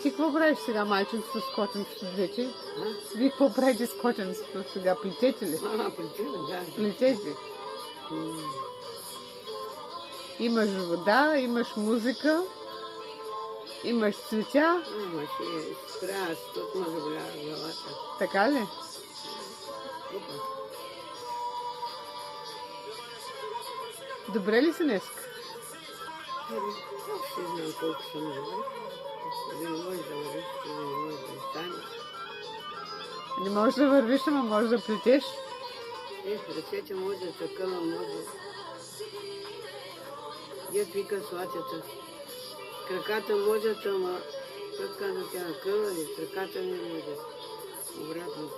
ти какво правиш сега, майчинството с котенцето вече? А? Вие какво правите с котенцето сега? Плетете ли? Плетиме, да. Плетете. Имаш вода, имаш музика, имаш цветя. Ама ще спря, защото ме заболява главата. Така ли? Опа. Добре ли си днес? Ще знам колко съм добре. Ти не можеш да вървиш, ти не можеш да останеш. Не можеш да вървиш, ама можеш да плетеш. Ръцете може да такъва, може. Дед вика слатята. Краката можат, ама как каза тя, къва ли? Краката не може. Обратно.